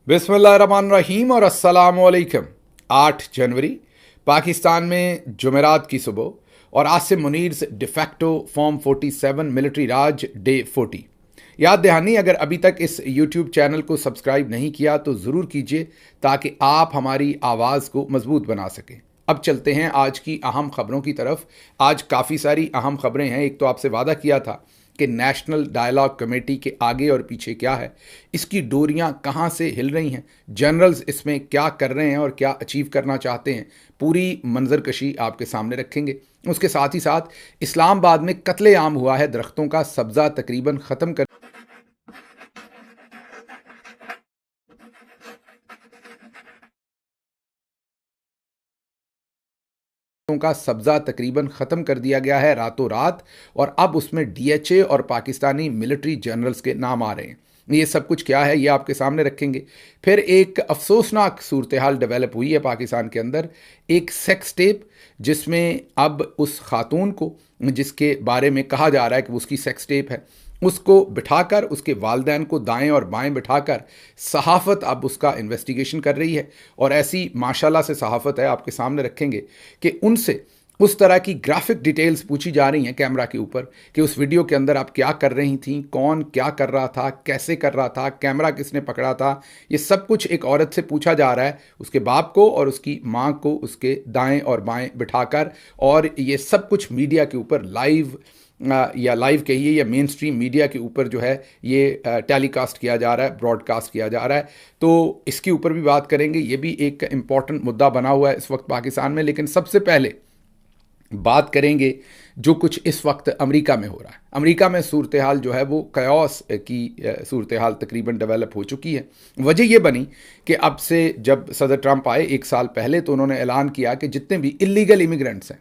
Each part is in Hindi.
बिस्मिल्लाहिर्रहमानिर्रहीम और अस्सलामुअलैकुम। 8 जनवरी पाकिस्तान में जुमेरात की सुबह और Asim Munir de facto form 47 military राज डे 40। याद दहानी, अगर अभी तक इस यूट्यूब चैनल को सब्सक्राइब नहीं किया तो ज़रूर कीजिए ताकि आप हमारी आवाज़ को मजबूत बना सकें। अब चलते हैं आज की अहम खबरों की तरफ। आज काफ़ी सारी अहम खबरें हैं। एक तो आपसे वादा किया था कि नेशनल डायलॉग कमेटी के आगे और पीछे क्या है, इसकी डोरियां कहां से हिल रही हैं, जनरल्स इसमें क्या कर रहे हैं और क्या अचीव करना चाहते हैं, पूरी मंजरकशी आपके सामने रखेंगे। उसके साथ ही साथ इस्लामाबाद में कत्लेआम हुआ है, दरख्तों का सब्जा तकरीबन ख़त्म कर का सब्जा तकरीबन ख़त्म कर दिया गया है रातों रात, और अब उसमें डीएचए और पाकिस्तानी मिलिट्री जनरल्स के नाम आ रहे हैं। ये सब कुछ क्या है ये आपके सामने रखेंगे। फिर एक अफसोसनाक सूरत हाल डेवलप हुई है पाकिस्तान के अंदर, एक सेक्स टेप जिसमें अब उस खातून को, जिसके बारे में कहा जा रहा है कि उसकी सेक्स टेप है, उसको बिठाकर, उसके वालदैन को दाएं और बाएं बिठाकर सहाफ़त अब उसका इन्वेस्टिगेशन कर रही है। और ऐसी माशाल्लाह से सहाफ़त है, आपके सामने रखेंगे कि उनसे उस तरह की ग्राफिक डिटेल्स पूछी जा रही हैं कैमरा के ऊपर कि उस वीडियो के अंदर आप क्या कर रही थी, कौन क्या कर रहा था, कैसे कर रहा था, कैमरा किसने पकड़ा था। ये सब कुछ एक औरत से पूछा जा रहा है, उसके बाप को और उसकी माँ को उसके दाएं और बाएं बिठाकर, और ये सब कुछ मीडिया के ऊपर लाइव या लाइव कहिए या मेन स्ट्रीम मीडिया के ऊपर जो है ये टेलीकास्ट किया जा रहा है, ब्रॉडकास्ट किया जा रहा है। तो इसके ऊपर भी बात करेंगे। ये भी एक इम्पॉर्टेंट मुद्दा बना हुआ है इस वक्त पाकिस्तान में। लेकिन सबसे पहले बात करेंगे जो कुछ इस वक्त अमेरिका में हो रहा है। अमेरिका में सूरत हाल जो है वो कयास की सूरत हाल तकरीबन डेवलप हो चुकी है। वजह ये बनी कि अब से जब सदर ट्रंप आए 1 साल पहले, तो उन्होंने ऐलान किया कि जितने भी इलीगल इमिग्रेंट्स हैं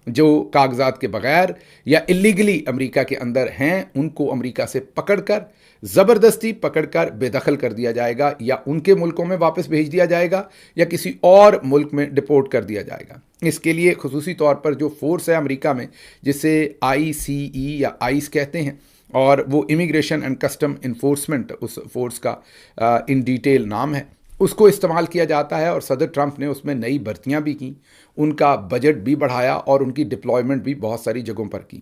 जो कागजात के बगैर या इलीगली अमेरिका के अंदर हैं, उनको अमेरिका से पकड़कर, ज़बरदस्ती पकड़कर बेदखल कर दिया जाएगा, या उनके मुल्कों में वापस भेज दिया जाएगा या किसी और मुल्क में डिपोर्ट कर दिया जाएगा। इसके लिए खुसूसी तौर पर जो फोर्स है अमेरिका में, जिसे ICE या आइस कहते हैं, और वो इमिग्रेशन एंड कस्टम इन्फोर्समेंट उस फोर्स का इन डिटेल नाम है, उसको इस्तेमाल किया जाता है। और सदर ट्रंप ने उसमें नई भर्तियां भी की, उनका बजट भी बढ़ाया और उनकी डिप्लॉयमेंट भी बहुत सारी जगहों पर की।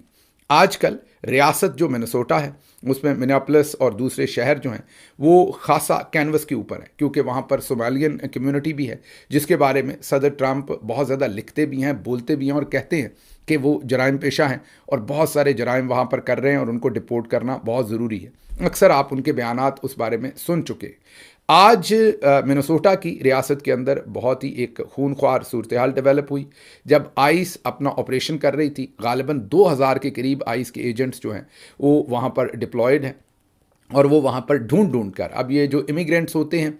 आजकल रियासत जो मिनेसोटा है, उसमें मिनियापोलिस और दूसरे शहर जो हैं वो खासा कैनवस के ऊपर है, क्योंकि वहाँ पर सोमालियन कम्युनिटी भी है, जिसके बारे में सदर ट्रंप बहुत ज़्यादा लिखते भी हैं, बोलते भी हैं, और कहते हैं कि वो जराइम पेशा हैं और बहुत सारे जराइम वहाँ पर कर रहे हैं और उनको डिपोर्ट करना बहुत ज़रूरी है। अक्सर आप उनके बयानात उस बारे में सुन चुके। आज मिनेसोटा की रियासत के अंदर बहुत ही एक खूनख्वार सूरत हाल डेवलप हुई जब आइस अपना ऑपरेशन कर रही थी। गालिबन 2000 के करीब आइस के एजेंट्स जो हैं वो वहाँ पर डिप्लॉयड हैं, और वो वहाँ पर ढूंढ ढूंढ कर, अब ये जो इमिग्रेंट्स होते हैं,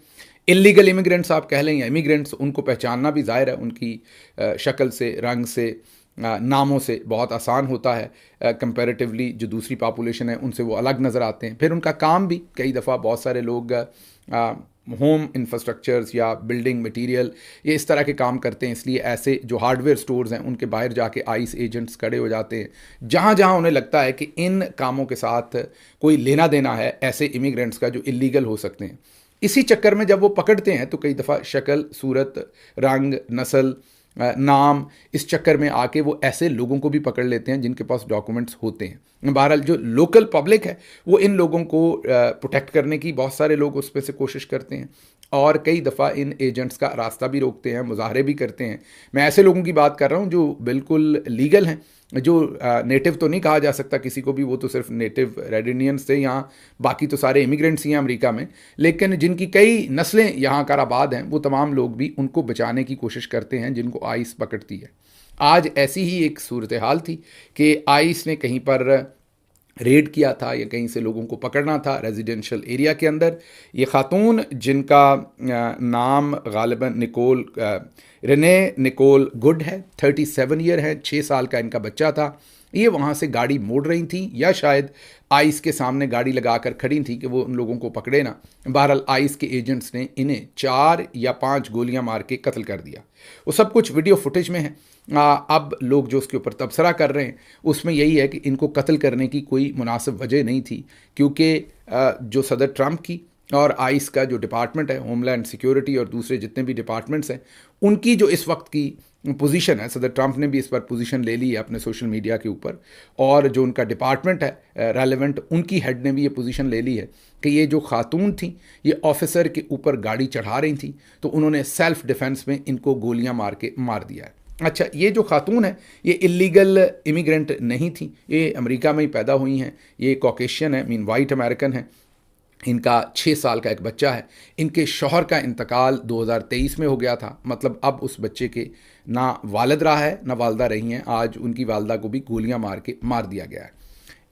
इलीगल इमिग्रेंट्स आप कह लें या इमिग्रेंट्स, उनको पहचानना भी ज़ाहिर है, उनकी शक्ल से, रंग से, नामों से बहुत आसान होता है। कंपैरेटिवली जो दूसरी पॉपुलेशन है उनसे वो अलग नज़र आते हैं। फिर उनका काम भी, कई दफ़ा बहुत सारे लोग होम इंफ्रास्ट्रक्चर्स या बिल्डिंग मटेरियल, ये इस तरह के काम करते हैं, इसलिए ऐसे जो हार्डवेयर स्टोर्स हैं उनके बाहर जाके आइस एजेंट्स खड़े हो जाते हैं। जहाँ जहाँ उन्हें लगता है कि इन कामों के साथ कोई लेना देना है ऐसे इमिग्रेंट्स का जो इलीगल हो सकते हैं, इसी चक्कर में जब वो पकड़ते हैं तो कई दफ़ा शक्ल, सूरत, रंग, नस्ल, नाम, इस चक्कर में आके वो ऐसे लोगों को भी पकड़ लेते हैं जिनके पास डॉक्यूमेंट्स होते हैं। बहरहाल जो लोकल पब्लिक है वो इन लोगों को प्रोटेक्ट करने की बहुत सारे लोग उस पर से कोशिश करते हैं, और कई दफ़ा इन एजेंट्स का रास्ता भी रोकते हैं, मुजाहरे भी करते हैं। मैं ऐसे लोगों की बात कर रहा हूँ जो बिल्कुल लीगल हैं, जो नेटिव तो नहीं कहा जा सकता किसी को भी, वो तो सिर्फ नेटिव रेड इंडियंस थे यहाँ, बाकी तो सारे इमिग्रेंट्स ही हैं अमेरिका में, लेकिन जिनकी कई नस्लें यहाँ कर आबाद हैं, वो तमाम लोग भी उनको बचाने की कोशिश करते हैं जिनको आइस पकड़ती है। आज ऐसी ही एक सूरत हाल थी कि आइस ने कहीं पर रेड किया था या कहीं से लोगों को पकड़ना था रेजिडेंशियल एरिया के अंदर। ये खातून, जिनका नाम गालिबन रेने निकोल गुड है, 37 ईयर है, 6 साल का इनका बच्चा था। ये वहाँ से गाड़ी मोड़ रही थी या शायद आइस के सामने गाड़ी लगाकर खड़ी थी कि वो उन लोगों को पकड़े ना। बहरहाल आइस के एजेंट्स ने इन्हें 4 या 5 गोलियां मार के कत्ल कर दिया। वो सब कुछ वीडियो फुटेज में है। अब लोग जो उसके ऊपर तबसरा कर रहे हैं उसमें यही है कि इनको कत्ल करने की कोई मुनासिब वजह नहीं थी, क्योंकि जो सदर ट्रंप की और आइस का जो डिपार्टमेंट है, होमलैंड सिक्योरिटी और दूसरे जितने भी डिपार्टमेंट्स हैं, उनकी जो इस वक्त की पोजीशन है, सदर ट्रंप ने भी इस पर पोजीशन ले ली है अपने सोशल मीडिया के ऊपर, और जो उनका डिपार्टमेंट है रेलेवेंट, उनकी हेड ने भी ये पोजीशन ले ली है कि ये जो खातून थी ये ऑफिसर के ऊपर गाड़ी चढ़ा रही थी, तो उन्होंने सेल्फ डिफेंस में इनको गोलियां मार के मार दिया है। अच्छा, ये जो खातून है ये इलीगल इमिग्रेंट नहीं थी, ये अमेरिका में ही पैदा हुई हैं, ये कॉकेशियन है, मीन वाइट अमेरिकन है। इनका 6 साल का एक बच्चा है। इनके शौहर का इंतकाल 2023 में हो गया था, मतलब अब उस बच्चे के ना वालिद रहा है ना वालदा रही हैं। आज उनकी वालदा को भी गोलियां मार के मार दिया गया है।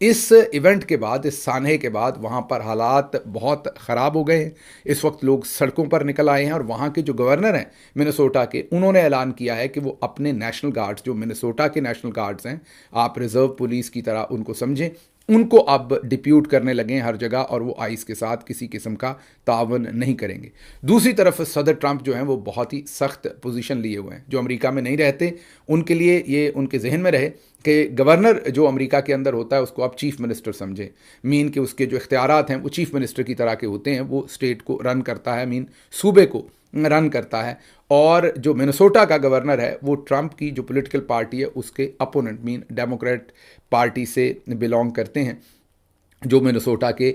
इस इवेंट के बाद, इस सानहे के बाद वहाँ पर हालात बहुत ख़राब हो गए हैं। इस वक्त लोग सड़कों पर निकल आए हैं और वहाँ के जो गवर्नर हैं मिनेसोटा के, उन्होंने ऐलान किया है कि वो अपने नेशनल गार्ड्स, जो मिनेसोटा के नेशनल गार्ड्स हैं, आप रिज़र्व पुलिस की तरह उनको समझें, उनको अब डिप्यूट करने लगे हैं हर जगह, और वो आइस के साथ किसी किस्म का तावन नहीं करेंगे। दूसरी तरफ सदर ट्रंप जो हैं वो बहुत ही सख्त पोजीशन लिए हुए हैं। जो अमेरिका में नहीं रहते उनके लिए ये उनके जहन में रहे कि गवर्नर जो अमेरिका के अंदर होता है उसको आप चीफ मिनिस्टर समझें, मीन कि उसके जो इख्तियारात हैं वो चीफ मिनिस्टर की तरह के होते हैं, वो स्टेट को रन करता है, मीन सूबे को रन करता है। और जो मिनेसोटा का गवर्नर है वो ट्रंप की जो पॉलिटिकल पार्टी है उसके अपोनेंट, मीन डेमोक्रेट पार्टी से बिलोंग करते हैं, जो मिनेसोटा के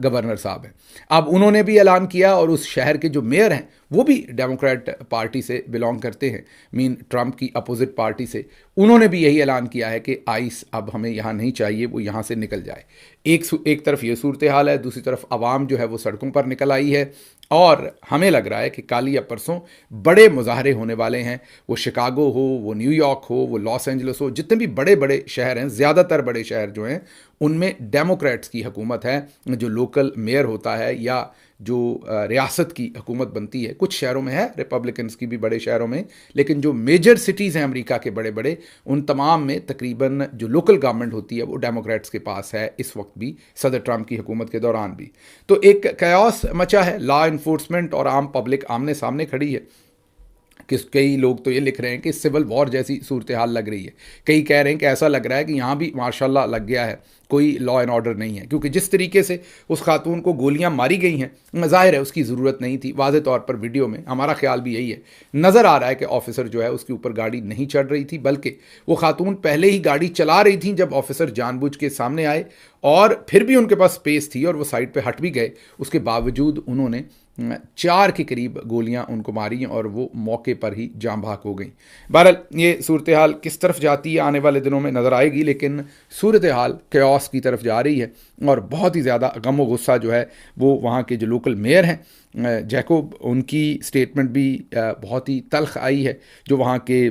गवर्नर साहब हैं। अब उन्होंने भी ऐलान किया, और उस शहर के जो मेयर हैं वो भी डेमोक्रेट पार्टी से बिलोंग करते हैं, मीन ट्रंप की अपोजिट पार्टी से। उन्होंने भी यही ऐलान किया है कि आइस अब हमें यहाँ नहीं चाहिए, वो यहाँ से निकल जाए। एक तरफ ये सूरत हाल है, दूसरी तरफ आवाम जो है वो सड़कों पर निकल आई है, और हमें लग रहा है कि कल या परसों बड़े मुजाहरे होने वाले हैं। वो शिकागो हो, वो न्यूयॉर्क हो, वो लॉस एंजलिस हो, जितने भी बड़े बड़े शहर हैं, ज़्यादातर बड़े शहर जो हैं उनमें डेमोक्रेट्स की हुकूमत है। जो लोकल मेयर होता है या जो रियासत की हुकूमत बनती है, कुछ शहरों में है रिपब्लिकन्स की भी बड़े शहरों में, लेकिन जो मेजर सिटीज़ हैं अमेरिका के बड़े बड़े, उन तमाम में तकरीबन जो लोकल गवर्नमेंट होती है वो डेमोक्रेट्स के पास है, इस वक्त भी, सदर ट्रंप की हुकूमत के दौरान भी। तो एक कयास मचा है, लॉ इन्फोर्समेंट और आम पब्लिक आमने सामने खड़ी है। कई लोग तो ये लिख रहे हैं कि सिविल वॉर जैसी सूरत हाल लग रही है, कई कह रहे हैं कि ऐसा लग रहा है कि यहाँ भी मार्शल लग गया है, कोई लॉ एंड ऑर्डर नहीं है, क्योंकि जिस तरीके से उस खातून को गोलियां मारी गई हैं, ज़ाहिर है उसकी ज़रूरत नहीं थी। वाज़े तौर पर वीडियो में हमारा ख्याल भी यही है, नज़र आ रहा है कि ऑफिसर जो है उसके ऊपर गाड़ी नहीं चढ़ रही थी, बल्कि वो खातून पहले ही गाड़ी चला रही थी जब ऑफिसर जानबूझ के सामने आए, और फिर भी उनके पास स्पेस थी और वो साइड पर हट भी गए, उसके बावजूद उन्होंने 4 के करीब गोलियां उनको मारी और वो मौके पर ही जाम भाग हो गई। बहरहाल ये सूरत हाल किस तरफ जाती है आने वाले दिनों में नज़र आएगी, लेकिन सूरत हाल कैओस की तरफ जा रही है, और बहुत ही ज़्यादा गम व गुस्सा जो है वो वहाँ के जो लोकल मेयर हैं जैकोब, उनकी स्टेटमेंट भी बहुत ही तल्ख आई है। जो वहाँ के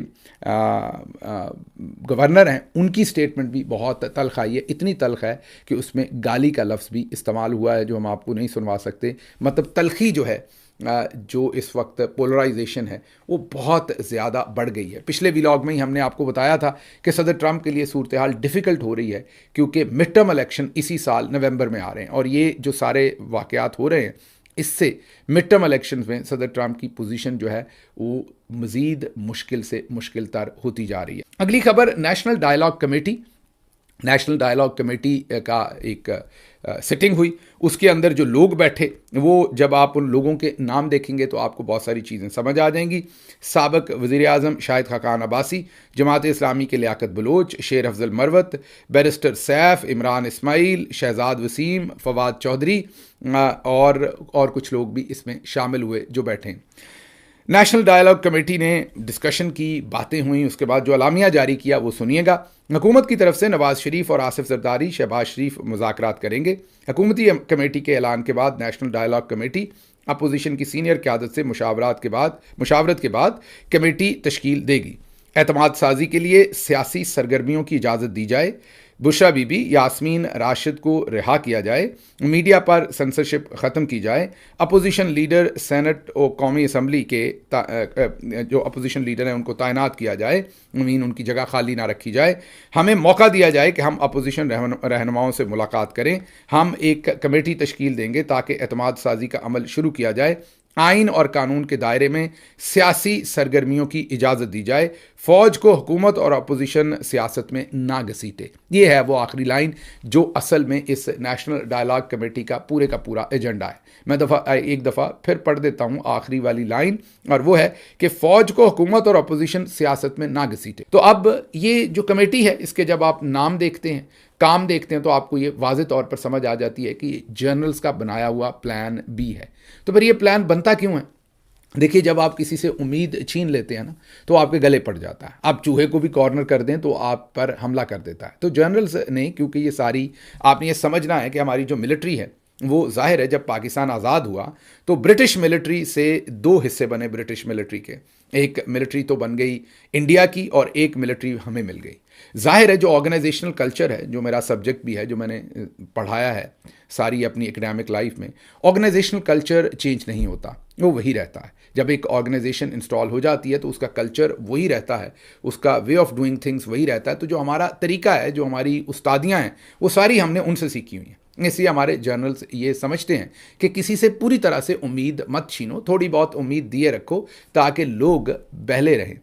गवर्नर हैं उनकी स्टेटमेंट भी बहुत तल्ख आई है, इतनी तल्ख है कि उसमें गाली का लफ्ज़ भी इस्तेमाल हुआ है जो हम आपको नहीं सुनवा सकते। मतलब तल्खी जो है, जो इस वक्त पोलराइजेशन है वो बहुत ज़्यादा बढ़ गई है। पिछले व्लॉग में ही हमने आपको बताया था कि सदर ट्रंप के लिए सूरत हाल डिफ़िकल्ट हो रही है, क्योंकि मिड टर्म इलेक्शन इसी साल नवंबर में आ रहे हैं, और ये जो सारे वाक़यात हो रहे हैं इससे मिड टर्म इलेक्शन में सदर ट्रंप की पोजीशन जो है वो मज़ीद मुश्किल से मुश्किल तर होती जा रही है। अगली खबर, नेशनल डायलॉग कमेटी का एक सिटिंग हुई, उसके अंदर जो लोग बैठे, वो जब आप उन लोगों के नाम देखेंगे तो आपको बहुत सारी चीज़ें समझ आ जाएंगी। साबिक वज़ीर आज़म शाहिद खाकान अब्बासी, जमात इस्लामी के लियाकत बलोच, शेर अफजल मरवत, बैरिस्टर सैफ, इमरान इस्माइल, शहजाद वसीम, फवाद चौधरी और कुछ लोग भी इसमें शामिल हुए जो बैठे हैं। नेशनल डायलॉग कमेटी ने डिस्कशन की, बातें हुई, उसके बाद जो अलामिया जारी किया वो सुनिएगा। हुकूमत की तरफ से नवाज़ शरीफ और आसिफ जरदारी, शहबाज शरीफ मुज़ाकरात करेंगे। हुकूमती कमेटी के ऐलान के बाद नेशनल डायलॉग कमेटी अपोजिशन की सीनियर क़यादत से मुशावरत के बाद कमेटी तश्कील देगी। एतमाद साजी के लिए सियासी सरगर्मियों की इजाज़त दी जाए, बुशरा बीबी, यास्मीन राशिद को रिहा किया जाए, मीडिया पर सेंसरशिप ख़त्म की जाए, अपोजिशन लीडर सेनेट और कौमी असम्बली के जो अपोजिशन लीडर हैं उनको तैनात किया जाए, उनकी जगह खाली ना रखी जाए, हमें मौका दिया जाए कि हम अपोजिशन रहनुमाओं से मुलाकात करें, हम एक कमेटी तश्कील देंगे ताकि एतमाद साजी का अमल शुरू किया जाए, आइन और कानून के दायरे में सियासी सरगर्मियों की इजाज़त दी जाए, फौज को हुकूमत और अपोजिशन सियासत में ना घसीटे। ये है वो आखिरी लाइन जो असल में इस नेशनल डायलॉग कमेटी का पूरा एजेंडा है। मैं एक दफ़ा फिर पढ़ देता हूँ आखिरी वाली लाइन, और वो है कि फौज को हुकूमत और अपोजिशन सियासत में ना घसीटे। तो अब ये जो कमेटी है, इसके जब आप नाम देखते हैं, काम देखते हैं, तो आपको ये वाज़े तौर पर समझ आ जाती है कि जनरल्स का बनाया हुआ प्लान बी है। तो फिर ये प्लान बनता क्यों है? देखिए, जब आप किसी से उम्मीद छीन लेते हैं ना, तो आपके गले पड़ जाता है। आप चूहे को भी कॉर्नर कर दें तो आप पर हमला कर देता है। तो जनरल्स ने, क्योंकि ये सारी, आपने ये समझना है कि हमारी जो मिलिट्री है वो ज़ाहिर है जब पाकिस्तान आज़ाद हुआ तो ब्रिटिश मिलिट्री से दो हिस्से बने ब्रिटिश मिलिट्री के। एक मिलिट्री तो बन गई इंडिया की और एक मिलिट्री हमें मिल गई। ज़ाहिर है जो ऑर्गेनाइजेशनल कल्चर है, जो मेरा सब्जेक्ट भी है, जो मैंने पढ़ाया है सारी अपनी एकेडमिक लाइफ में, ऑर्गेनाइजेशनल कल्चर चेंज नहीं होता, वो वही रहता है। जब एक ऑर्गेनाइजेशन इंस्टॉल हो जाती है तो उसका कल्चर वही रहता है, उसका वे ऑफ डूइंग थिंग्स वही रहता है। तो जो हमारा तरीका है, जो हमारी उस्तादियाँ हैं, वो सारी हमने उनसे सीखी हुई हैं। इसलिए हमारे जर्नल्स ये समझते हैं कि किसी से पूरी तरह से उम्मीद मत छीनो, थोड़ी बहुत उम्मीद दिए रखो ताकि लोग बहले रहें,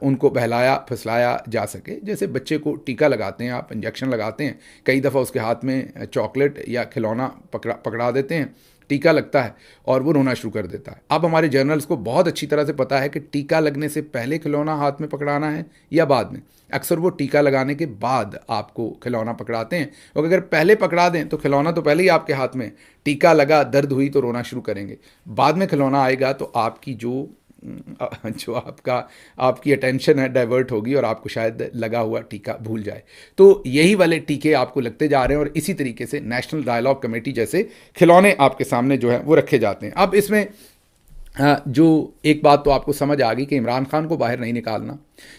उनको बहलाया फसलाया जा सके। जैसे बच्चे को टीका लगाते हैं, आप इंजेक्शन लगाते हैं, कई दफ़ा उसके हाथ में चॉकलेट या खिलौना पकड़ा देते हैं, टीका लगता है और वो रोना शुरू कर देता है। अब हमारे जर्नल्स को बहुत अच्छी तरह से पता है कि टीका लगने से पहले खिलौना हाथ में पकड़ाना है या बाद में। अक्सर वो टीका लगाने के बाद आपको खिलौना पकड़ाते हैं, और अगर पहले पकड़ा दें तो खिलौना तो पहले ही आपके हाथ में, टीका लगा, दर्द हुई तो रोना शुरू करेंगे। बाद में खिलौना आएगा तो आपकी जो आपकी अटेंशन है डाइवर्ट होगी और आपको शायद लगा हुआ टीका भूल जाए। तो यही वाले टीके आपको लगते जा रहे हैं, और इसी तरीके से नेशनल डायलॉग कमेटी जैसे खिलौने आपके सामने जो है वो रखे जाते हैं। अब इसमें जो एक बात तो आपको समझ आ गई कि इमरान खान को बाहर नहीं निकालना,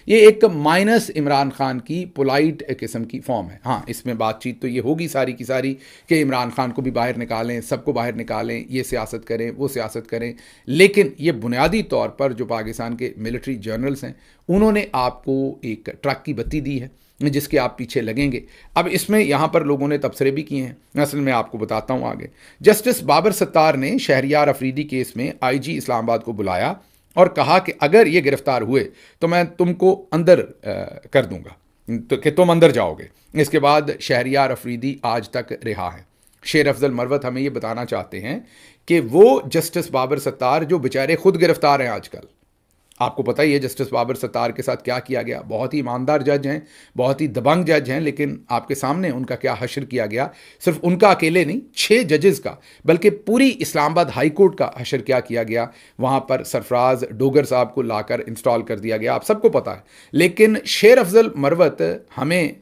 ये एक माइनस इमरान खान की पोलाइट किस्म की फॉर्म है। हाँ, इसमें बातचीत तो ये होगी सारी की सारी कि इमरान खान को भी बाहर निकालें, सबको बाहर निकालें, ये सियासत करें, वो सियासत करें, लेकिन ये बुनियादी तौर पर जो पाकिस्तान के मिलिट्री जनरल्स हैं उन्होंने आपको एक ट्रक की बत्ती दी है जिसके आप पीछे लगेंगे। अब इसमें यहाँ पर लोगों ने तबसरे भी किए हैं, असल में आपको बताता हूँ आगे। जस्टिस बाबर सत्तार ने शहरियार अफरीदी केस में आईजी इस्लामाबाद को बुलाया और कहा कि अगर ये गिरफ्तार हुए तो मैं तुमको अंदर कर दूंगा, तो कि तुम अंदर जाओगे। इसके बाद शहरियार अफरीदी आज तक रिहा है। शेर अफजल मरवत हमें ये बताना चाहते हैं कि वो जस्टिस बाबर सत्तार जो बेचारे खुद गिरफ्तार हैं आजकल, आपको पता ही है जस्टिस बाबर सत्तार के साथ क्या किया गया। बहुत ही ईमानदार जज हैं, बहुत ही दबंग जज हैं, लेकिन आपके सामने उनका क्या हशर किया गया। सिर्फ उनका अकेले नहीं, 6 जजेस का, बल्कि पूरी इस्लामाबाद हाई कोर्ट का हशर क्या किया गया। वहाँ पर सरफराज डोगर साहब को लाकर इंस्टॉल कर दिया गया, आप सबको पता है। लेकिन शेर अफजल मरवत, हमें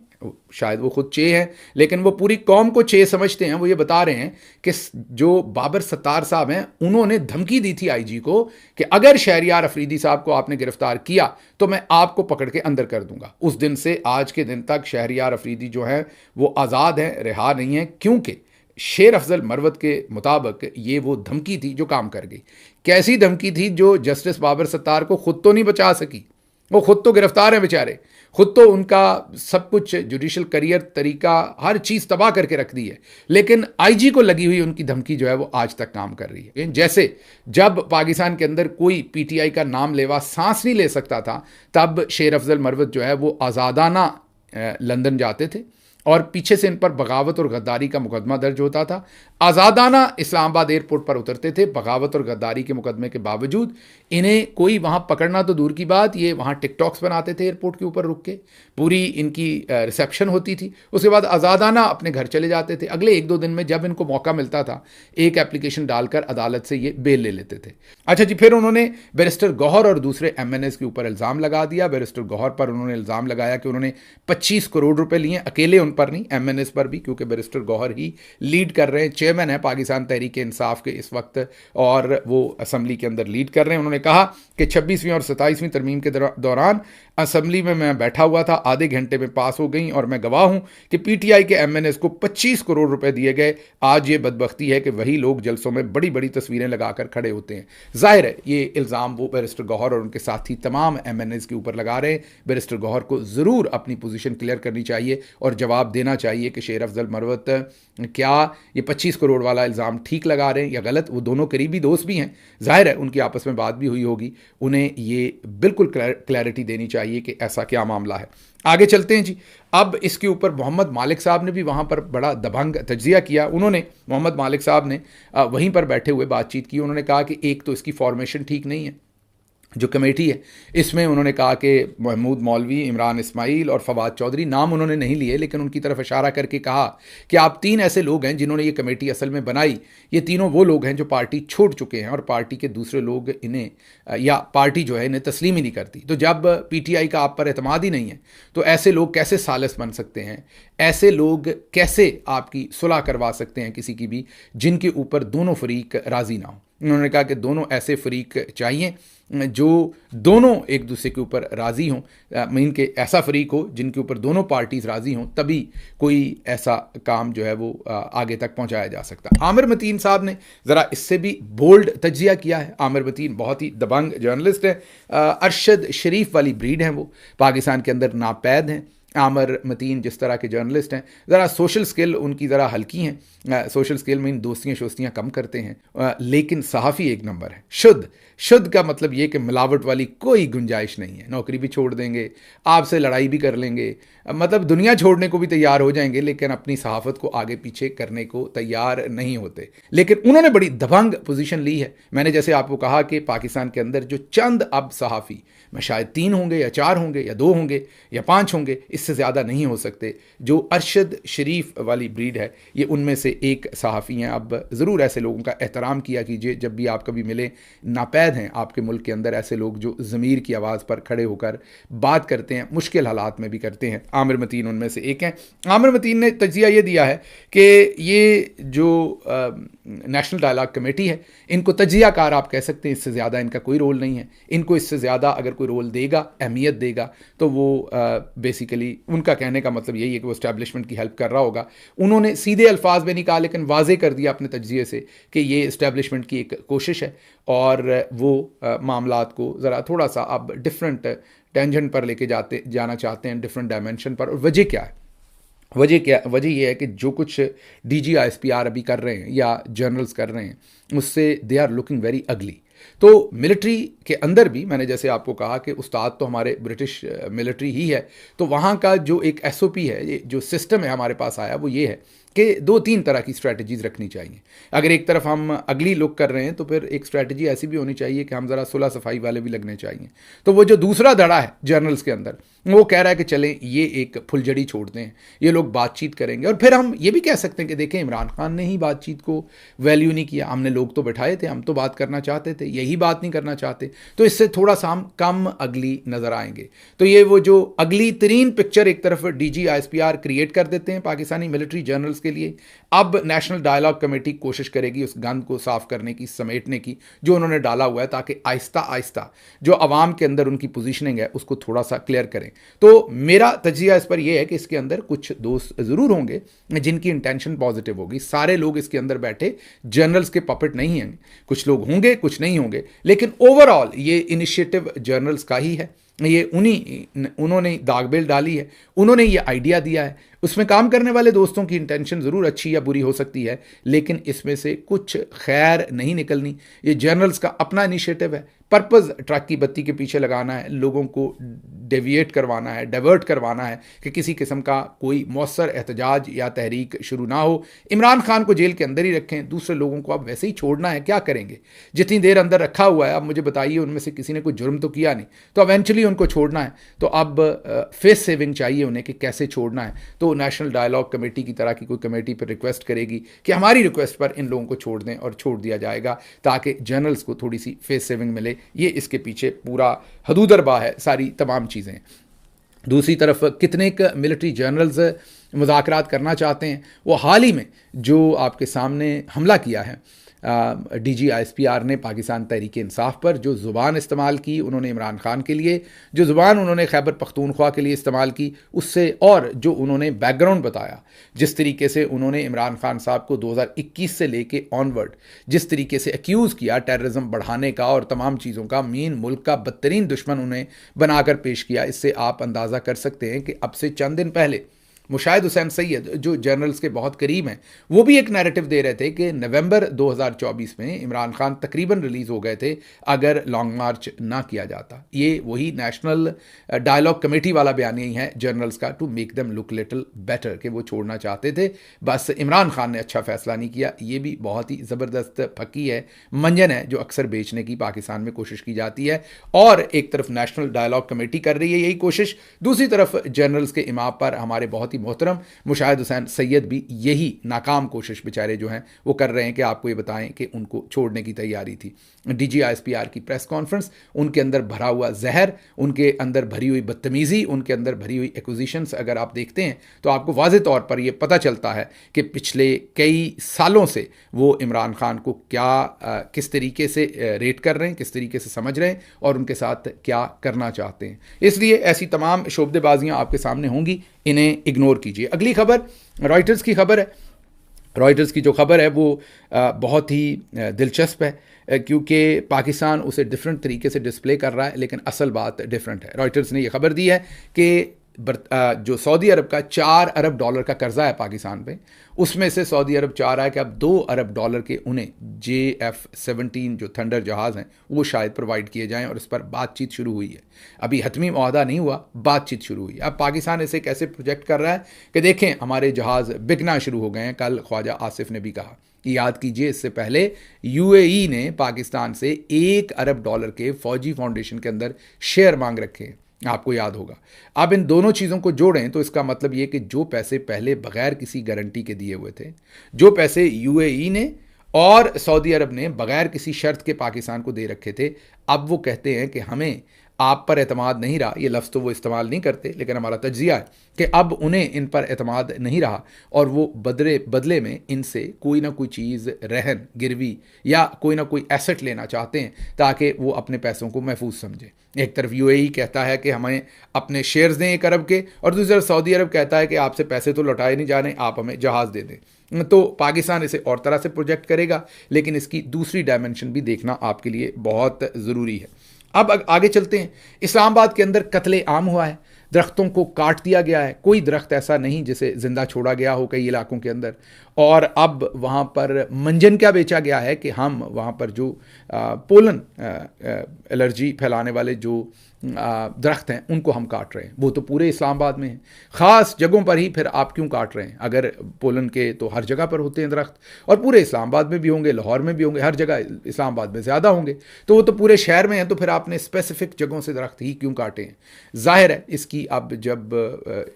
शायद वो खुद चे हैं लेकिन वो पूरी कौम को चे समझते हैं, वो ये बता रहे हैं कि जो बाबर सत्तार साहब हैं उन्होंने धमकी दी थी आईजी को कि अगर शहरियार अफरीदी साहब को आपने गिरफ्तार किया तो मैं आपको पकड़ के अंदर कर दूंगा। उस दिन से आज के दिन तक शहरियार अफरीदी जो है वो आज़ाद हैं, रिहा नहीं है, क्योंकि शेर अफजल मरवत के मुताबिक ये वो धमकी थी जो काम कर गई। कैसी धमकी थी? जो जस्टिस बाबर सत्तार को खुद तो नहीं बचा सकी, वो खुद तो गिरफ्तार हैं बेचारे, खुद तो उनका सब कुछ जुडिशल करियर, तरीका, हर चीज़ तबाह करके रख दी है, लेकिन आईजी को लगी हुई उनकी धमकी जो है वो आज तक काम कर रही है। जैसे जब पाकिस्तान के अंदर कोई पीटीआई का नाम लेवा सांस नहीं ले सकता था, तब शेर अफजल मरवत जो है वो आज़ादाना लंदन जाते थे और पीछे से इन पर बगावत और गद्दारी का मुकदमा दर्ज होता था। आज़ादाना इस्लामाबाद एयरपोर्ट पर उतरते थे। बगावत और गद्दारी के मुकदमे के बावजूद इन्हें कोई वहाँ पकड़ना तो दूर की बात, ये वहाँ टिकटॉक्स बनाते थे एयरपोर्ट के ऊपर रुक के, पूरी इनकी रिसेप्शन होती थी। उसके बाद आज़ादाना अपने घर चले जाते थे। अगले 1-2 दिन में जब इनको मौका मिलता था, एक एप्लीकेशन डालकर अदालत से ये बेल ले लेते थे। अच्छा जी, फिर उन्होंने बैरिस्टर गौहर और दूसरे MNAs के ऊपर इल्ज़ाम लगा दिया। बैरिस्टर गौहर पर उन्होंने इल्ज़ाम लगाया कि उन्होंने 25 करोड़ रुपए लिए, अकेले उन पर नहीं, MNAs पर भी, क्योंकि बैरिस्टर गौहर ही लीड कर रहे हैं, चेयरमैन है पाकिस्तान तहरीक इंसाफ के इस वक्त, और वो असम्बली के अंदर लीड कर रहे हैं। उन्होंने कहा कि 26वीं और 27वीं तरमीम के दौरान असम्बली में मैं बैठा हुआ था, आधे घंटे में पास हो गई, और मैं गवाह हूं कि PTI के MNAs को 25 करोड़ रुपए दिए गए। आज ये बदबख्ती है कि वही लोग जलसों में बड़ी बड़ी तस्वीरें लगाकर खड़े होते हैं। जाहिर है ये इल्ज़ाम वो बैरिस्टर गौहर और उनके साथी तमाम MNAs के ऊपर लगा रहे हैं। बैरिस्टर गौहर को ज़रूर अपनी पोजीशन क्लियर करनी चाहिए और जवाब जवाब देना चाहिए कि शेर अफजल मरवत क्या ये 25 करोड़ वाला इल्ज़ाम ठीक लगा रहे हैं या गलत। वो दोनों करीबी दोस्त भी हैं, जाहिर है उनकी आपस में बात भी हुई होगी, उन्हें ये बिल्कुल क्लैरिटी देनी चाहिए कि ऐसा क्या मामला है। आगे चलते हैं जी। अब इसके ऊपर मोहम्मद मालिक साहब ने भी वहाँ पर बड़ा दबंग तज्जिया किया। उन्होंने, मोहम्मद मालिक साहब ने वहीं पर बैठे हुए बातचीत की। उन्होंने कहा कि एक तो इसकी फॉर्मेशन ठीक नहीं है, जो कमेटी है इसमें उन्होंने कहा कि महमूद मौलवी, इमरान इस्माइल और फवाद चौधरी, नाम उन्होंने नहीं लिए लेकिन उनकी तरफ इशारा करके कहा कि आप 3 ऐसे लोग हैं जिन्होंने ये कमेटी असल में बनाई। ये तीनों वो लोग हैं जो पार्टी छोड़ चुके हैं और पार्टी के दूसरे लोग इन्हें या पार्टी जो है इन्हें तस्लीम ही नहीं करती। तो जब पीटीआई का आप पर एतमाद ही नहीं है तो ऐसे लोग कैसे सालिस बन सकते हैं? ऐसे लोग कैसे आपकी सुलह करवा सकते हैं किसी की भी, जिनके ऊपर दोनों फरीक राज़ी ना हो? उन्होंने कहा कि दोनों ऐसे फरीक चाहिए जो दोनों एक दूसरे के ऊपर राज़ी हों, मीन के ऐसा फरीक हो जिनके ऊपर दोनों पार्टीज़ राज़ी हों, तभी कोई ऐसा काम जो है वो आगे तक पहुंचाया जा सकता है। आमिर मतीन साहब ने ज़रा इससे भी बोल्ड तज्जिया किया है। आमिर मतीन बहुत ही दबंग जर्नलिस्ट हैं, अरशद शरीफ वाली ब्रीड हैं, वो पाकिस्तान के अंदर नापैद हैं। आमिर मतीन जिस तरह के जर्नलिस्ट हैं, ज़रा सोशल स्किल उनकी ज़रा हल्की हैं, सोशल स्किल में इन दोस्तियाँ शोस्तियाँ कम करते हैं, लेकिन सहाफ़ी एक नंबर है। शुद्ध का मतलब ये कि मिलावट वाली कोई गुंजाइश नहीं है। नौकरी भी छोड़ देंगे, आपसे लड़ाई भी कर लेंगे, मतलब दुनिया छोड़ने को भी तैयार हो जाएंगे, लेकिन अपनी सहाफ़त को आगे पीछे करने को तैयार नहीं होते। लेकिन उन्होंने बड़ी दबंग पोजीशन ली है। मैंने जैसे आपको कहा कि पाकिस्तान के अंदर जो चंद अब सहाफ़ी, मैं शायद 3 होंगे या 4 होंगे या 2 होंगे या 5 होंगे, इससे ज़्यादा नहीं हो सकते, जो अरशद शरीफ वाली ब्रीड है, ये उनमें से एक सहाफ़ी हैं। अब ज़रूर ऐसे लोगों का एहतराम किया कीजिए जब भी आप कभी मिले। नापैद हैं आपके मुल्क के अंदर ऐसे लोग जो ज़मीर की आवाज़ पर खड़े होकर बात करते हैं, मुश्किल हालात में भी करते हैं। आमिर मतीन उनमें से एक हैं। आमिर मतीन ने तज्जिया ये दिया है कि ये जो नेशनल डायलॉग कमेटी है, इनको तज्जियाकार आप कह सकते हैं, इससे ज़्यादा इनका कोई रोल नहीं है। इनको इससे ज़्यादा अगर कोई रोल देगा, अहमियत देगा, तो वो बेसिकली उनका कहने का मतलब यही है कि वो इस्टेब्लिशमेंट की हेल्प कर रहा होगा। उन्होंने सीधे अल्फाज में नहीं कहा, लेकिन वाजे कर दिया अपने तज्जिए से कि ये इस्टेब्लिशमेंट की एक कोशिश है और वो मामलात को ज़रा थोड़ा सा अब डिफरेंट टेंजेंट पर लेके जाना चाहते हैं, डिफरेंट डायमेंशन पर। और वजह क्या है? वजह यह है कि जो कुछ DG ISPR अभी कर रहे हैं या जर्नल्स कर रहे हैं, उससे they are looking very ugly. तो मिलिट्री के अंदर भी मैंने जैसे आपको कहा कि उस्ताद तो हमारे ब्रिटिश मिलिट्री ही है, तो वहाँ का जो एक SOP है, जो सिस्टम है हमारे पास आया, वो ये है कि 2-3 तरह की स्ट्रैटेजीज़ रखनी चाहिए। अगर एक तरफ हम अगली लुक कर रहे हैं तो फिर एक स्ट्रैटेजी ऐसी भी होनी चाहिए कि हम ज़रा सुलह सफाई वाले भी लगने चाहिए। तो वो जो दूसरा धड़ा है जर्नल्स के अंदर, वो कह रहा है कि चलें ये एक फुलझड़ी छोड़ते हैं, ये लोग बातचीत करेंगे। और फिर हम ये भी कह सकते हैं कि देखें, इमरान खान ने ही बातचीत को वैल्यू नहीं किया, हमने लोग तो बैठाए थे, हम तो बात करना चाहते थे, यही बात नहीं करना चाहते, तो इससे थोड़ा सा हम कम अगली नज़र आएंगे। तो ये वो जो अगली तरीन पिक्चर एक तरफ DG ISPR क्रिएट कर देते हैं पाकिस्तानी मिलिट्री जर्नल्स के लिए। अब नेशनल डायलॉग कमेटी कोशिश करेगी उस गंद को साफ करने की, समेटने की जो उन्होंने डाला हुआ है, ताकि आहिस्ता आहिस्ता जो अवाम के अंदर उनकी पोजीशनिंग है उसको थोड़ा सा क्लियर करें। तो मेरा तजिया इस पर यह है कि इसके अंदर कुछ दोस्त ज़रूर होंगे जिनकी इंटेंशन पॉजिटिव होगी। सारे लोग इसके अंदर बैठे जर्नल्स के पपेट नहीं हैं, कुछ लोग होंगे कुछ नहीं होंगे, लेकिन ओवरऑल ये इनिशिएटिव जर्नल्स का ही है। ये उन्होंने दागबेल डाली है, उन्होंने ये आइडिया दिया है। उसमें काम करने वाले दोस्तों की इंटेंशन ज़रूर अच्छी या बुरी हो सकती है, लेकिन इसमें से कुछ खैर नहीं निकलनी। ये जर्नल्स का अपना इनिशिएटिव है, पर्पज़ ट्रक की बत्ती के पीछे लगाना है, लोगों को डेविएट करवाना है, डाइवर्ट करवाना है कि किसी किस्म का कोई मौसर एहतजाज या तहरीक शुरू ना हो। इमरान खान को जेल के अंदर ही रखें, दूसरे लोगों को अब वैसे ही छोड़ना है, क्या करेंगे? जितनी देर अंदर रखा हुआ है, अब मुझे बताइए उनमें से किसी ने कोई जुर्म तो किया नहीं, तो एवेंचुअली उनको छोड़ना है। तो अब फेस सेविंग चाहिए उन्हें कि कैसे छोड़ना है। तो नेशनल डायलॉग कमेटी की तरह की कोई कमेटी पर रिक्वेस्ट करेगी कि हमारी रिक्वेस्ट पर इन लोगों को छोड़ दें, और छोड़ दिया जाएगा ताकि जर्नल्स को थोड़ी सी फेस सेविंग मिले। ये इसके पीछे पूरा हदूदरबा है, सारी तमाम चीज़ें। दूसरी तरफ कितने मिलिट्री जर्नल्स मुज़ाकरात करना चाहते हैं। वो हाल ही में जो आपके सामने हमला किया है DG ISPR ने पाकिस्तान तहरीक इंसाफ पर, जो ज़ुबान इस्तेमाल की उन्होंने इमरान खान के लिए, जो ज़ुबान उन्होंने खैबर पख्तूनख्वा के लिए इस्तेमाल की उससे, और जो उन्होंने बैकग्राउंड बताया, जिस तरीके से उन्होंने इमरान खान साहब को 2021 से लेके ऑनवर्ड जिस तरीके से एक्यूज़ किया टेररिज्म बढ़ाने का और तमाम चीज़ों का, मेन मुल्क का बदतरीन दुश्मन उन्हें बनाकर पेश किया, इससे आप अंदाज़ा कर सकते हैं कि अब से चंद दिन पहले मुशाहिद हुसैन सैयद जो जनरल्स के बहुत करीब हैं, वो भी एक नैरेटिव दे रहे थे कि नवंबर 2024 में इमरान खान तकरीबन रिलीज़ हो गए थे अगर लॉन्ग मार्च ना किया जाता। ये वही नेशनल डायलॉग कमेटी वाला बयान ही है जनरल्स का, to make them look little better, कि वो छोड़ना चाहते थे, बस इमरान खान ने अच्छा फैसला नहीं किया। ये भी बहुत ही ज़बरदस्त फकी है, मंजन है, जो अक्सर बेचने की पाकिस्तान में कोशिश की जाती है। और एक तरफ नेशनल डायलॉग कमेटी कर रही है यही कोशिश, दूसरी तरफ जनरल्स के इमाम पर हमारे बहुत ही मोहतरम मुशाहिद हुसैन सैयद भी यही नाकाम कोशिश बेचारे जो हैं वो कर रहे हैं कि आपको ये बताएं कि उनको छोड़ने की तैयारी थी। DGISPR की प्रेस कॉन्फ्रेंस, उनके अंदर भरा हुआ जहर, उनके अंदर भरी हुई बदतमीज़ी, उनके अंदर भरी हुई एक्विजिशंस अगर आप देखते हैं तो आपको वाज़े तौर पर यह पता चलता है कि पिछले कई सालों से वो इमरान खान को किस तरीके से रेट कर रहे हैं, किस तरीके से समझ रहे हैं और उनके साथ क्या करना चाहते हैं। इसलिए ऐसी तमाम शोबदेबाजियाँ आपके सामने होंगी, इन्हें इग्नोर कीजिए। अगली खबर रॉयटर्स की खबर है। रॉयटर्स की जो खबर है वो बहुत ही दिलचस्प है क्योंकि पाकिस्तान उसे डिफरेंट तरीके से डिस्प्ले कर रहा है, लेकिन असल बात डिफरेंट है। रॉयटर्स ने ये खबर दी है कि जो सऊदी अरब का $4 अरब का कर्जा है पाकिस्तान पे, उसमें से सऊदी अरब चाह रहा है कि अब $2 अरब के उन्हें JF-17 जो थंडर जहाज़ हैं वो शायद प्रोवाइड किए जाएं, और इस पर बातचीत शुरू हुई है। अभी हतमी मुआहदा नहीं हुआ, बातचीत शुरू हुई। अब पाकिस्तान इसे कैसे प्रोजेक्ट कर रहा है कि देखें हमारे जहाज़ बिकना शुरू हो गए हैं। कल ख्वाजा आसिफ ने भी कहा, याद कीजिए इससे पहले UAE ने पाकिस्तान से $1 अरब के फौजी फाउंडेशन के अंदर शेयर मांग रखे हैं, आपको याद होगा। अब इन दोनों चीज़ों को जोड़ें तो इसका मतलब ये कि जो पैसे पहले बगैर किसी गारंटी के दिए हुए थे, जो पैसे UAE ने और सऊदी अरब ने बगैर किसी शर्त के पाकिस्तान को दे रखे थे, अब वो कहते हैं कि हमें आप पर एतमाद नहीं रहा। ये लफ्ज़ तो वो इस्तेमाल नहीं करते, लेकिन हमारा तज्जिया है कि अब उन्हें इन पर एतमाद नहीं रहा और वो बदले में इनसे कोई ना कोई चीज़ रहन गिरवी या कोई ना कोई एसेट लेना चाहते हैं ताकि वो अपने पैसों को महफूज समझें। एक तरफ UAE कहता है कि हमें अपने शेयर्स दें 1 अरब के, और दूसरी तरफ सऊदी अरब कहता है कि आपसे पैसे तो लौटाए नहीं जा रहे, आप हमें जहाज़ दे दें। तो पाकिस्तान इसे और तरह से प्रोजेक्ट करेगा, लेकिन इसकी दूसरी डायमेंशन भी देखना आपके लिए बहुत ज़रूरी है। अब आगे चलते हैं। इस्लामाबाद के अंदर कत्ले आम हुआ है, दरख्तों को काट दिया गया है, कोई दरख्त ऐसा नहीं जिसे ज़िंदा छोड़ा गया हो कई इलाकों के अंदर। और अब वहाँ पर मंजन क्या बेचा गया है कि हम वहाँ पर जो पोलन एलर्जी फैलाने वाले जो दरख्त हैं उनको हम काट रहे हैं। वो तो पूरे इस्लामाबाद में हैं, ख़ास जगहों पर ही फिर आप क्यों काट रहे हैं? अगर पोलन के तो हर जगह पर होते हैं दरख्त, और पूरे इस्लामाबाद में भी होंगे, लाहौर में भी होंगे, हर जगह इस्लामाबाद में ज़्यादा होंगे, तो वो तो पूरे शहर में हैं, तो फिर आपने स्पेसिफिक जगहों से दरख्त ही क्यों काटे हैं? जाहिर है इसकी अब जब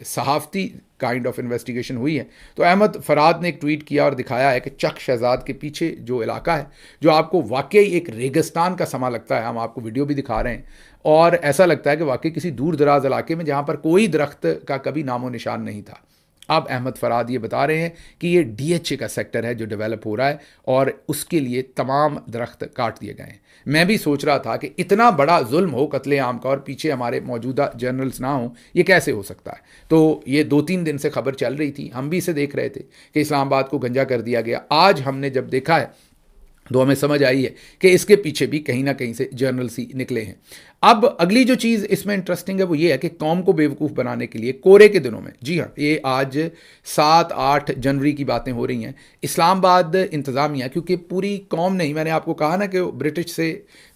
सहाफ़ती काइंड ऑफ इन्वेस्टिगेशन हुई है तो अहमद फराद ने एक ट्वीट किया और दिखाया है कि चक शहजाद के पीछे जो इलाका है, जो आपको वाकई एक रेगिस्तान का समा लगता है, हम आपको वीडियो भी दिखा रहे हैं, और ऐसा लगता है कि वाकई किसी दूर दराज इलाके में जहाँ पर कोई दरख्त का कभी नामो निशान नहीं था। अब अहमद फराद ये बता रहे हैं कि ये DHA का सेक्टर है जो डेवलप हो रहा है और उसके लिए तमाम दरख्त काट दिए गए हैं। मैं भी सोच रहा था कि इतना बड़ा जुल्म हो कत्लेआम का और पीछे हमारे मौजूदा जनरल्स ना हो, ये कैसे हो सकता है? तो ये 2-3 दिन से खबर चल रही थी, हम भी इसे देख रहे थे कि इस्लामाबाद को गंजा कर दिया गया। आज हमने जब देखा है तो हमें समझ आई है कि इसके पीछे भी कहीं ना कहीं से जर्नल्स ही निकले हैं। अब अगली जो चीज़ इसमें इंटरेस्टिंग है वो ये है कि कौम को बेवकूफ़ बनाने के लिए कोरे के दिनों में, जी हाँ, ये आज 7-8 जनवरी की बातें हो रही हैं, इस्लामाबाद इंतज़ामिया, क्योंकि पूरी कौम नहीं, मैंने आपको कहा ना कि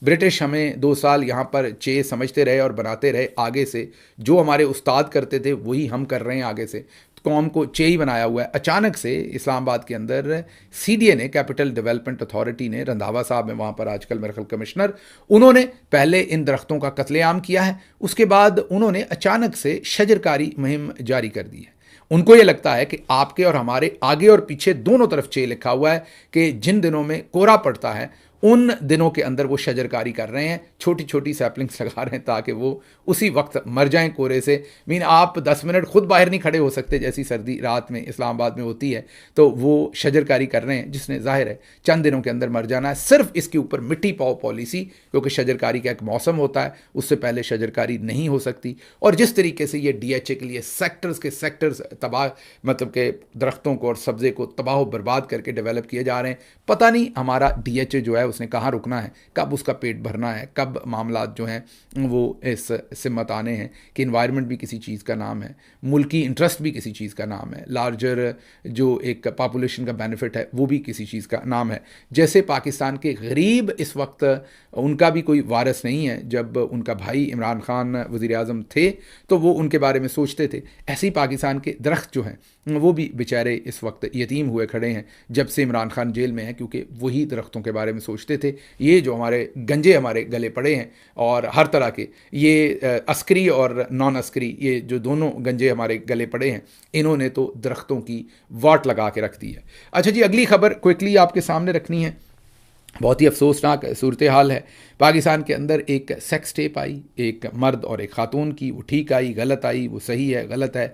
ब्रिटिश हमें 2 साल यहाँ पर चे समझते रहे और बनाते रहे, आगे से जो हमारे उस्ताद करते थे वही हम कर रहे हैं आगे से, कौम को चे ही बनाया हुआ है। अचानक से इस्लामाबाद के अंदर CDA ने, कैपिटल डेवलपमेंट अथॉरिटी ने, रंधावा साहब हैं वहाँ पर आजकल मेरे ख्याल कमिश्नर, उन्होंने पहले इन दरख्तों का कत्लेआम किया है, उसके बाद उन्होंने अचानक से शजरकारी मुहिम जारी कर दी है। उनको ये लगता है कि आपके और हमारे आगे और पीछे दोनों तरफ चे लिखा हुआ है कि जिन दिनों में कोहरा पड़ता है उन दिनों के अंदर वो शजरकारी कर रहे हैं, छोटी छोटी सैपलिंग्स लगा रहे हैं ताकि वो उसी वक्त मर जाएं कोहरे से। आप 10 मिनट खुद बाहर नहीं खड़े हो सकते, जैसी सर्दी रात में इस्लामाबाद में होती है, तो वो शजरकारी कर रहे हैं जिसने जाहिर है चंद दिनों के अंदर मर जाना है। सिर्फ इसके ऊपर मिट्टी पाओ पॉलिसी, क्योंकि शजरकारी का एक मौसम होता है, उससे पहले शजरकारी नहीं हो सकती। और जिस तरीके से ये DHA के लिए सेक्टर्स तबाह, मतलब के दरख्तों को और सब्ज़े को तबाह बर्बाद करके डेवलप किए जा रहे हैं, पता नहीं हमारा DHA जो है उसने कहाँ रुकना है, कब उसका पेट भरना है, कब मामला जो हैं वो इस सिमत आने हैं कि इन्वायरमेंट भी किसी चीज़ का नाम है, मुल्की इंटरेस्ट भी किसी चीज़ का नाम है, लार्जर जो एक पॉपुलेशन का बेनिफिट है वो भी किसी चीज़ का नाम है। जैसे पाकिस्तान के गरीब इस वक्त उनका भी कोई वारिस नहीं है, जब उनका भाई इमरान खान वज़ीर आज़म थे तो वो उनके बारे में सोचते थे, ऐसे ही पाकिस्तान के दरख्त जो हैं वो भी बेचारे इस वक्त यतीम हुए खड़े हैं जब से इमरान खान जेल में है, क्योंकि वही दरख्तों के बारे में सोचते थे। ये जो हमारे गंजे हमारे गले पड़े हैं और हर तरह के ये अस्करी और नॉन अस्करी, ये जो दोनों गंजे हमारे गले पड़े हैं, इन्होंने तो दरख्तों की वाट लगा के रख दी है। अच्छा जी, अगली खबर क्विकली आपके सामने रखनी है। बहुत ही अफसोसनाक सूरत हाल है। पाकिस्तान के अंदर एक सेक्स टेप आई, एक मर्द और एक ख़ातून की, वो ठीक आई, गलत आई, वो सही है, गलत है,